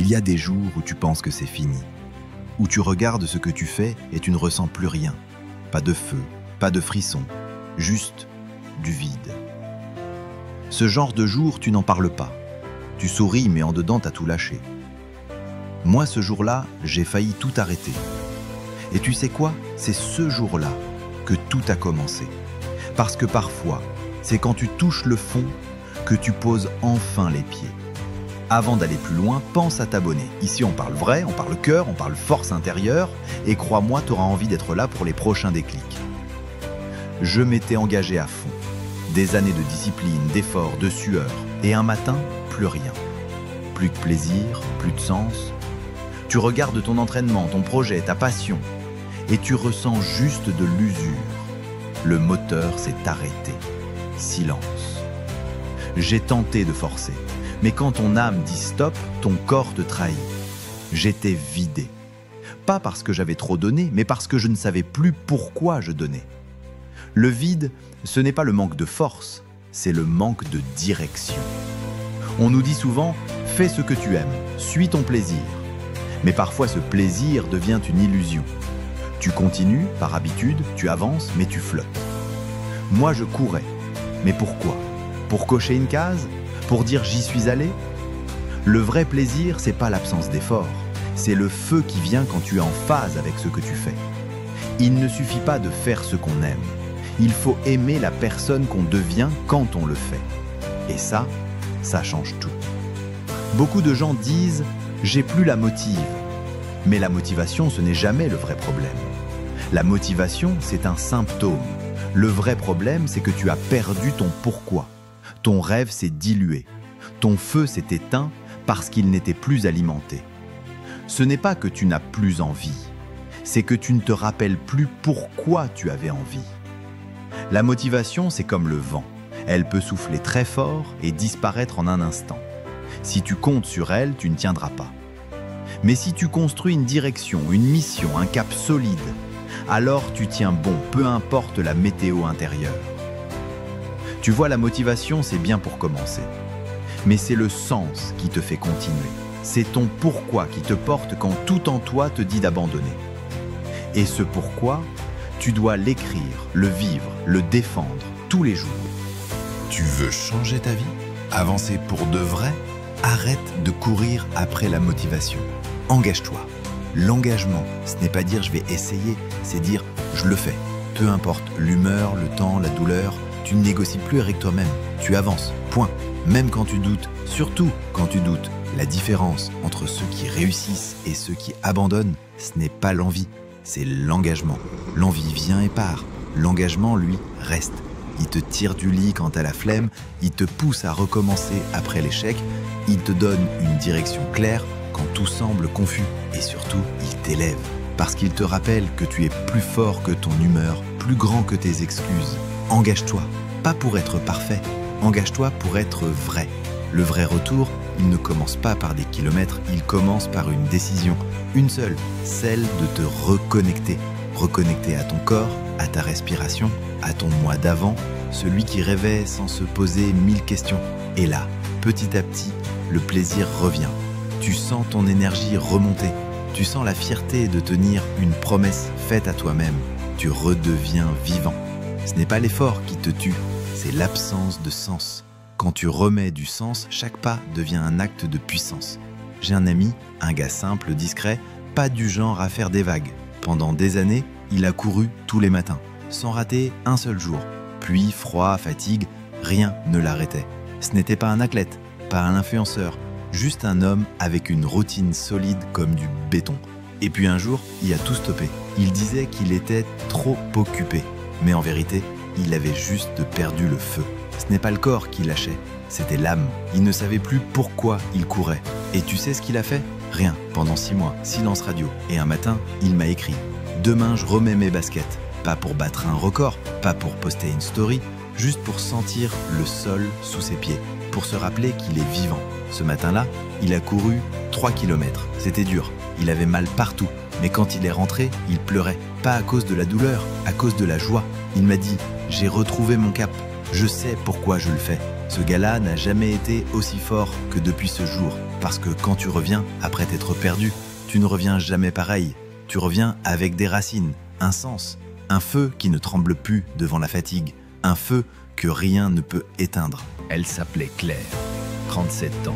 Il y a des jours où tu penses que c'est fini, où tu regardes ce que tu fais et tu ne ressens plus rien. Pas de feu, pas de frisson, juste du vide. Ce genre de jour, tu n'en parles pas. Tu souris, mais en dedans, t'as tout lâché. Moi, ce jour-là, j'ai failli tout arrêter. Et tu sais quoi? C'est ce jour-là que tout a commencé. Parce que parfois, c'est quand tu touches le fond que tu poses enfin les pieds. Avant d'aller plus loin, pense à t'abonner. Ici, on parle vrai, on parle cœur, on parle force intérieure. Et crois-moi, tu auras envie d'être là pour les prochains déclics. Je m'étais engagé à fond. Des années de discipline, d'efforts, de sueur. Et un matin, plus rien. Plus de plaisir, plus de sens. Tu regardes ton entraînement, ton projet, ta passion. Et tu ressens juste de l'usure. Le moteur s'est arrêté. Silence. J'ai tenté de forcer. Mais quand ton âme dit stop, ton corps te trahit. J'étais vidé. Pas parce que j'avais trop donné, mais parce que je ne savais plus pourquoi je donnais. Le vide, ce n'est pas le manque de force, c'est le manque de direction. On nous dit souvent « fais ce que tu aimes, suis ton plaisir ». Mais parfois ce plaisir devient une illusion. Tu continues, par habitude, tu avances, mais tu flottes. Moi je courais. Mais pourquoi? Pour cocher une case? Pour dire j'y suis allé? Le vrai plaisir, c'est pas l'absence d'effort, c'est le feu qui vient quand tu es en phase avec ce que tu fais. Il ne suffit pas de faire ce qu'on aime, il faut aimer la personne qu'on devient quand on le fait. Et ça change tout. Beaucoup de gens disent « j'ai plus la motive ». Mais la motivation, ce n'est jamais le vrai problème. La motivation, c'est un symptôme. Le vrai problème, c'est que tu as perdu ton pourquoi. Ton rêve s'est dilué. Ton feu s'est éteint parce qu'il n'était plus alimenté. Ce n'est pas que tu n'as plus envie, c'est que tu ne te rappelles plus pourquoi tu avais envie. La motivation, c'est comme le vent. Elle peut souffler très fort et disparaître en un instant. Si tu comptes sur elle, tu ne tiendras pas. Mais si tu construis une direction, une mission, un cap solide, alors tu tiens bon, peu importe la météo intérieure. Tu vois, la motivation, c'est bien pour commencer. Mais c'est le sens qui te fait continuer. C'est ton pourquoi qui te porte quand tout en toi te dit d'abandonner. Et ce pourquoi, tu dois l'écrire, le vivre, le défendre tous les jours. Tu veux changer ta vie? Avancer pour de vrai? Arrête de courir après la motivation. Engage-toi. L'engagement, ce n'est pas dire je vais essayer, c'est dire je le fais. Peu importe l'humeur, le temps, la douleur, tu ne négocies plus avec toi-même, tu avances, point. Même quand tu doutes, surtout quand tu doutes, la différence entre ceux qui réussissent et ceux qui abandonnent, ce n'est pas l'envie, c'est l'engagement. L'envie vient et part, l'engagement, lui, reste. Il te tire du lit quand t'as la flemme, il te pousse à recommencer après l'échec, il te donne une direction claire quand tout semble confus. Et surtout, il t'élève, parce qu'il te rappelle que tu es plus fort que ton humeur, plus grand que tes excuses. Engage-toi, pas pour être parfait, engage-toi pour être vrai. Le vrai retour, il ne commence pas par des kilomètres, il commence par une décision, une seule, celle de te reconnecter. Reconnecter à ton corps, à ta respiration, à ton moi d'avant, celui qui rêvait sans se poser 1000 questions. Et là, petit à petit, le plaisir revient. Tu sens ton énergie remonter, tu sens la fierté de tenir une promesse faite à toi-même. Tu redeviens vivant. Ce n'est pas l'effort qui te tue, c'est l'absence de sens. Quand tu remets du sens, chaque pas devient un acte de puissance. J'ai un ami, un gars simple, discret, pas du genre à faire des vagues. Pendant des années, il a couru tous les matins, sans rater un seul jour. Pluie, froid, fatigue, rien ne l'arrêtait. Ce n'était pas un athlète, pas un influenceur, juste un homme avec une routine solide comme du béton. Et puis un jour, il a tout stoppé. Il disait qu'il était trop occupé. Mais en vérité, il avait juste perdu le feu. Ce n'est pas le corps qui lâchait, c'était l'âme. Il ne savait plus pourquoi il courait. Et tu sais ce qu'il a fait? Rien. Pendant 6 mois, silence radio. Et un matin, il m'a écrit « Demain, je remets mes baskets. » Pas pour battre un record, pas pour poster une story, juste pour sentir le sol sous ses pieds, pour se rappeler qu'il est vivant. Ce matin-là, il a couru 3 km. C'était dur, il avait mal partout. Mais quand il est rentré, il pleurait. Pas à cause de la douleur, à cause de la joie. Il m'a dit « J'ai retrouvé mon cap. Je sais pourquoi je le fais. Ce gars-là n'a jamais été aussi fort que depuis ce jour. Parce que quand tu reviens, après t'être perdu, tu ne reviens jamais pareil. Tu reviens avec des racines, un sens, un feu qui ne tremble plus devant la fatigue, un feu que rien ne peut éteindre. Elle s'appelait Claire, 37 ans,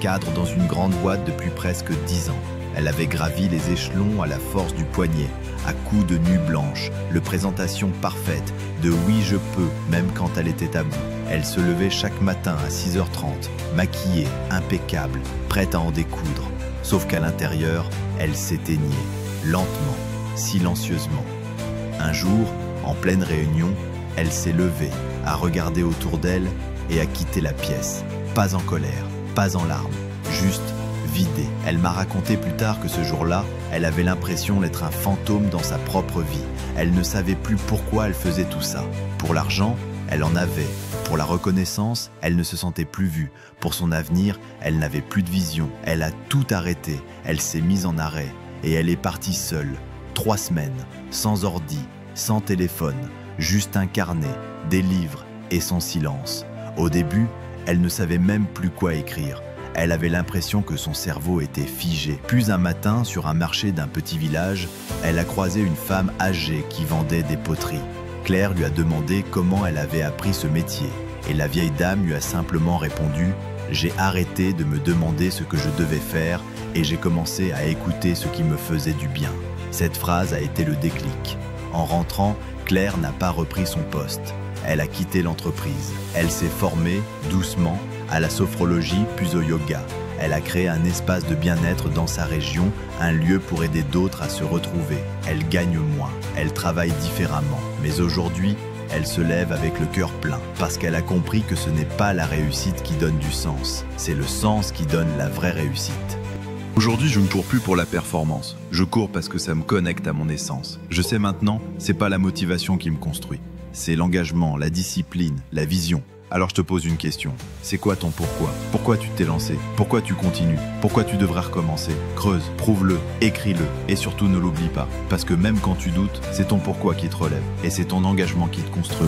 cadre dans une grande boîte depuis presque 10 ans. Elle avait gravi les échelons à la force du poignet, à coups de nuit blanche, le présentation parfaite, de oui je peux, même quand elle était à bout. Elle se levait chaque matin à 6h30, maquillée, impeccable, prête à en découdre. Sauf qu'à l'intérieur, elle s'éteignait, lentement, silencieusement. Un jour, en pleine réunion, elle s'est levée, a regardé autour d'elle et a quitté la pièce. Pas en colère, pas en larmes, juste vidée. Elle m'a raconté plus tard que ce jour-là, elle avait l'impression d'être un fantôme dans sa propre vie. Elle ne savait plus pourquoi elle faisait tout ça. Pour l'argent, elle en avait. Pour la reconnaissance, elle ne se sentait plus vue. Pour son avenir, elle n'avait plus de vision. Elle a tout arrêté. Elle s'est mise en arrêt. Et elle est partie seule. 3 semaines, sans ordi, sans téléphone, juste un carnet, des livres et son silence. Au début, elle ne savait même plus quoi écrire. Elle avait l'impression que son cerveau était figé. Puis un matin, sur un marché d'un petit village, elle a croisé une femme âgée qui vendait des poteries. Claire lui a demandé comment elle avait appris ce métier. Et la vieille dame lui a simplement répondu « J'ai arrêté de me demander ce que je devais faire et j'ai commencé à écouter ce qui me faisait du bien. » Cette phrase a été le déclic. En rentrant, Claire n'a pas repris son poste. Elle a quitté l'entreprise. Elle s'est formée, doucement, à la sophrologie puis au yoga. Elle a créé un espace de bien-être dans sa région, un lieu pour aider d'autres à se retrouver. Elle gagne moins, elle travaille différemment. Mais aujourd'hui, elle se lève avec le cœur plein, parce qu'elle a compris que ce n'est pas la réussite qui donne du sens, c'est le sens qui donne la vraie réussite. Aujourd'hui, je ne cours plus pour la performance. Je cours parce que ça me connecte à mon essence. Je sais maintenant, c'est pas la motivation qui me construit. C'est l'engagement, la discipline, la vision. Alors je te pose une question. C'est quoi ton pourquoi? Pourquoi tu t'es lancé? Pourquoi tu continues? Pourquoi tu devrais recommencer? Creuse, prouve-le, écris-le et surtout ne l'oublie pas. Parce que même quand tu doutes, c'est ton pourquoi qui te relève et c'est ton engagement qui te construit.